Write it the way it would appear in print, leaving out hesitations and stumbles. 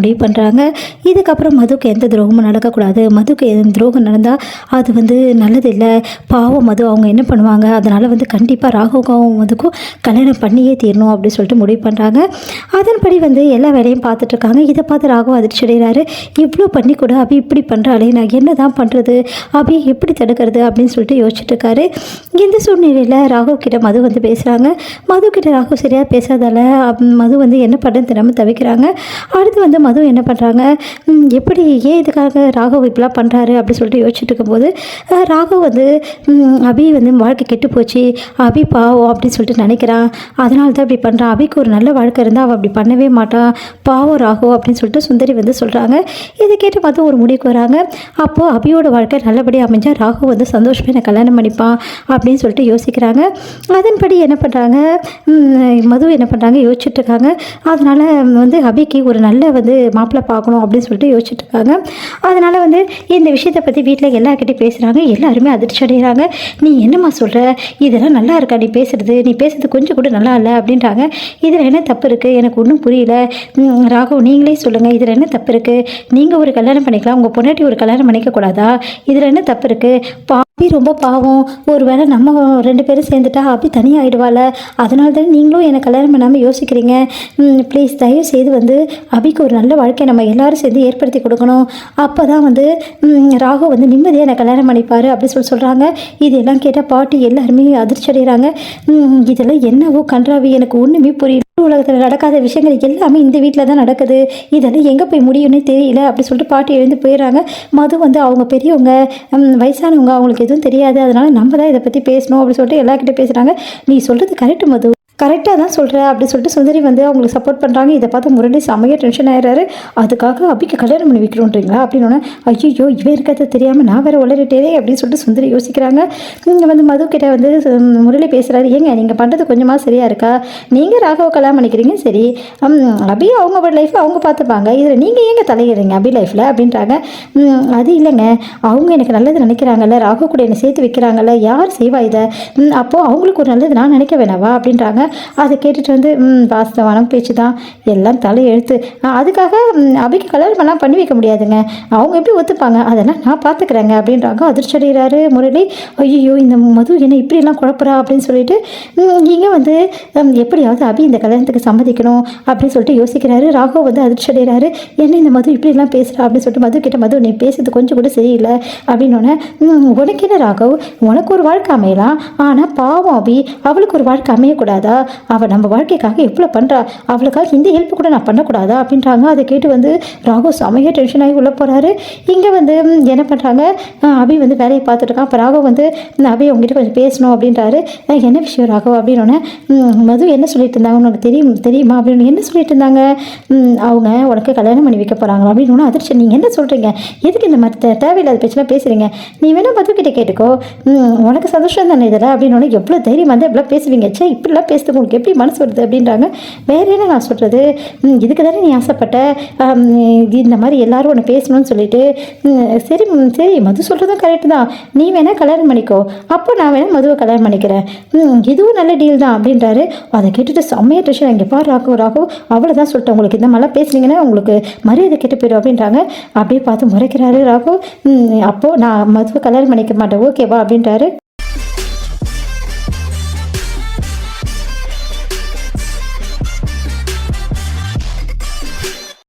முடிவு பண்ணுறாங்க. இதுக்கப்புறம் மதுக்கு எந்த துரோகமும் நடக்கக்கூடாது, மதுக்கு துரோகம் நடந்தால் அது வந்து நல்லது இல்லை, பாவம் மது அவங்க என்ன பண்ணுவாங்க, அதனால் வந்து கண்டிப்பாக ராகுவும் மதுக்கும் கல்யாணம் பண்ணியே தீரணும் அப்படின்னு சொல்லிட்டு முடிவு பண்ணுறாங்க. அதன்படி வந்து எல்லா வேலையும் பார்த்துட்ருக்காங்க. இதை பார்த்து ராகு அதிர்ச்சி அடைகிறாரு. இவ்வளோ பண்ணி கூட அபி இப்படி பண்ணுறாளே, நான் என்ன தான் பண்ணுறது, அபி எப்படி தடுக்கிறது அப்படின்னு சொல்லிட்டு யோசிச்சுட்டு இருக்காரு. இந்த சூழ்நிலையில் ராகு கிட்ட மது வந்து பேசுகிறாங்க. மது கிட்ட ராகு சரியாக பேசாதால மது வந்து என்ன பண்ணுறது தெரியாமல் தவிக்கிறாங்க. அடுத்து வந்து மது என்ன பண்ணுறாங்க, எப்படி ஏன் இதுக்காக ராகவ் இப்படிலாம் பண்ணுறாரு அப்படின்னு சொல்லிட்டு யோசிச்சுட்டு இருக்கும்போது ராகவ் வந்து அபி வந்து வாழ்க்கை கெட்டு போச்சு, அபி பாவம் அப்படின்னு சொல்லிட்டு நினைக்கிறான், அதனால தான் இப்படி பண்ணுறான், அபிக்கு ஒரு நல்ல வாழ்க்கை இருந்தால் அவள் அப்படி பண்ணவே மாட்டான், பாவம் ராகவ் அப்படின்னு சொல்லிட்டு சுந்தரி வந்து சொல்கிறாங்க. இதை கேட்டு மது ஒரு முடிவுக்கு வராங்க. அப்போது அபியோட வாழ்க்கை நல்லபடியாக அமைஞ்சால் ராகு வந்து சந்தோஷமாக என்னை கல்யாணம் பண்ணிப்பான் அப்படின்னு சொல்லிட்டு யோசிக்கிறாங்க. அதன்படி என்ன பண்ணுறாங்க, மது என்ன பண்ணுறாங்க யோசிச்சுட்டு இருக்காங்க. அதனால் வந்து அபிக்கு ஒரு நல்ல வந்து மாப்பிள்ளை பார்க்கணும் அப்படின்னு சொல்லிட்டு யோசிச்சுட்டு இருக்காங்க. அதனால் வந்து இந்த விஷயத்தை பற்றி வீட்டில் எல்லாருக்கிட்டையும் பேசுகிறாங்க. எல்லாருமே அதிர்ச்சி அடைகிறாங்க. நீ என்னம்மா சொல்கிற, இதெல்லாம் நல்லா இருக்கா, நீ பேசுறது கொஞ்சம் கூட நல்லா இல்லை அப்படின்றாங்க. இதில் என்ன தப்பு இருக்குது, எனக்கு ஒன்றும் புரியல, ராகவ் நீங்களே சொல்லுங்கள், இதில் என்ன தப்பு இருக்குது, நீங்கள் ஒரு கல்யாணம் பண்ணிக்கலாம், உங்கள் பொண்டாட்டி ஒரு கல்யாணம் பண்ணிக்கக்கூடாதா, இதில் என்ன தப்பு இருக்குது, அபி ரொம்ப பாவம், ஒரு வேளை நம்ம 2 பேரும் சேர்ந்துட்டா அபி தனியாகிடுவாள், அதனால தான் நீங்களும் என்னை கல்யாணம் பண்ணாமல் யோசிக்கிறீங்க, ப்ளீஸ் தயவு செய்து வந்து அபிக்கு ஒரு நல்ல வாழ்க்கையை நம்ம எல்லோரும் சேர்ந்து ஏற்படுத்தி கொடுக்கணும், அப்போ தான் வந்து ராகு வந்து நிம்மதியாக என்னை கல்யாணம் பண்ணிப்பார் அப்படி சொல்கிறாங்க. இதெல்லாம் கேட்டால் பாட்டி எல்லாருமே அதிர்ச்சி அடைகிறாங்க. இதெல்லாம் என்னவோ கன்றாவி, எனக்கு ஒன்றுமே புரியல, உலகத்தில் நடக்காத விஷயங்கள் எல்லாமே இந்த வீட்டில் தான் நடக்குது, இதெல்லாம் எங்கே போய் முடியும்னே தெரியல அப்படி சொல்லிட்டு பாட்டி எழுந்து போயிடுறாங்க. மது வந்து அவங்க பெரியவங்க, வயசானவங்க, அவங்களுக்கு எதுவும் தெரியாது, அதனால் நம்ம தான் இதை பற்றி பேசணும் அப்படின்னு சொல்லிட்டு எல்லாருக்கிட்டே பேசுகிறாங்க. நீ சொல்கிறது கரெக்டு மது, கரெக்டாக தான் சொல்கிறேன் அப்படி சொல்லிட்டு சுந்தரி வந்து அவங்களுக்கு சப்போர்ட் பண்ணுறாங்க. இதை பார்த்து முரளி செம்மையாக டென்ஷன் ஆகிறாரு. அதுக்காக அபிக்கு கல்யாணம் பண்ணி வைக்கிறோன்றீங்களா அப்படின்னோடனே, ஐயோ இவன் இருக்கிறத தெரியாமல் நான் வேறு உளறிட்டேனே அப்படின்னு சொல்லிட்டு சுந்தரி யோசிக்கிறாங்க. இங்கே வந்து மது கிட்ட வந்து முரளி பேசுகிறாரு. ஏங்க நீங்கள் பண்ணுறது கொஞ்சமாக சரியாக இருக்கா, நீங்கள் ராகவ கல்யாணம் பண்ணிக்கிறீங்க சரி, அபி அவங்க லைஃப்பில் அவங்க பார்த்துப்பாங்க, இதில் நீங்கள் ஏங்க தலையிடுறீங்க அபி லைஃப்பில் அப்படின்றாங்க. அது இல்லைங்க, அவங்க எனக்கு நல்லது நினைக்கிறாங்கல்ல, ராகவ கூட என்னை சேர்த்து வைக்கிறாங்கல்ல, யார் செய்வா இதை, அப்போது அவங்களுக்கு ஒரு நல்லது நான் நினைக்க வேணாவா அப்படின்றாங்க. அதை கேட்டுட்டு வந்து வாஸ்தவான பேச்சு தான், எல்லாம் தலை எழுத்து, அதுக்காக அபிக்கு கல்யாணம் பண்ணி வைக்க முடியாதுங்க, அவங்க எப்படி ஒத்துப்பாங்க, அதெல்லாம் நான் பார்த்துக்கிறேங்க அப்படின்றாங்க. அதிர்ச்சி அடைகிறாரு முரளி. ஐயோ இந்த மது என்ன இப்படிலாம் குழப்பறா அப்படின்னு சொல்லிட்டு இங்கே வந்து எப்படியாவது அபி இந்த கல்யாணத்துக்கு சம்மதிக்கணும் அப்படின்னு சொல்லிட்டு யோசிக்கிறாரு. ராகவ் வந்து அதிர்ச்சி அடைகிறாரு. என்ன இந்த மது இப்படிலாம் பேசுகிறா அப்படின்னு சொல்லிட்டு மது கிட்ட, மது நீ பேசுறது கொஞ்சம் கூட சரியில்லை அப்படின்னோடனே, உனக்கு என்ன ராகவ், உனக்கு ஒரு வாழ்க்கை அமையலாம், ஆனால் பாவம் அபி அவளுக்கு ஒரு வாழ்க்கை அமையக்கூடாதா, அவள் நம்ம வாழ்க்கைக்காக எவ்வளோ பண்ணுறா, அவளுக்காக இந்த ஹெல்ப் கூட நான் பண்ணக்கூடாதா அப்படின்றாங்க. அதை கேட்டு வந்து ராகு செமையாக டென்ஷன் ஆகி உள்ளே போகிறாரு. இங்கே வந்து என்ன பண்ணுறாங்க, அபி வந்து வேலையை பார்த்துட்டு இருக்கான். அப்போ ராகவ் வந்து அபி அவங்ககிட்ட கொஞ்சம் பேசணும் அப்படின்றாரு. என்ன விஷயம் ராகவ் அப்படின்னோடனே, மது என்ன சொல்லிட்டு இருந்தாங்க உனக்கு தெரியுமா அப்படின்னு, என்ன சொல்லிட்டு இருந்தாங்க, அவங்க உனக்கு கல்யாணம் பண்ணி வைக்க போகிறாங்க அப்படின்னு. அதிர்ச்சி, நீங்கள் என்ன சொல்கிறீங்க, எதுக்கு இந்த மாதிரி தேவையில்லாத பேச்செல்லாம் பேசுகிறீங்க, நீ வேணால் மது கிட்டே கேட்டுக்கோ, உனக்கு சந்தோஷம் தானே இதில் அப்படின்னு. எவ்வளோ தைரியம் வந்து எவ்வளோ பேசுவீங்க, சே இப்படிலாம் பேசுறது உங்களுக்கு எப்படி மனசு வருது அப்படின்றாங்க. வேறு என்ன நான் சொல்கிறது, இதுக்கு தானே நீ ஆசைப்பட்ட, இந்த மாதிரி எல்லோரும் ஒன்று பேசணும்னு சொல்லிட்டு, சரி சரி மது சொல்கிறதும் கரெக்டு தான், நீ வேணால் கல்யாணம் பண்ணிக்கோ, அப்போ நான் வேணால் மதுவை கல்யாணம் பண்ணிக்கிறேன், இதுவும் நல்ல டீல் தான் அப்படின்றாரு. அதை கேட்டுட்டு செம்மையாக டென்ஷன், இங்கே பாரு ராகு அவ்வளோதான் சொல்லிட்டேன், உங்களுக்கு இந்த மாதிரிலாம் பேசுனீங்கன்னா உங்களுக்கு மரியாதை கெட்டு போயிடும் அப்படின்றாங்க. அப்படியே பார்த்து முறைக்கிறாரு ராகு. அப்போது நான் மதுவை கல்யாணம் பண்ணிக்க மாட்டேன் ஓகேவா அப்படின்றாரு.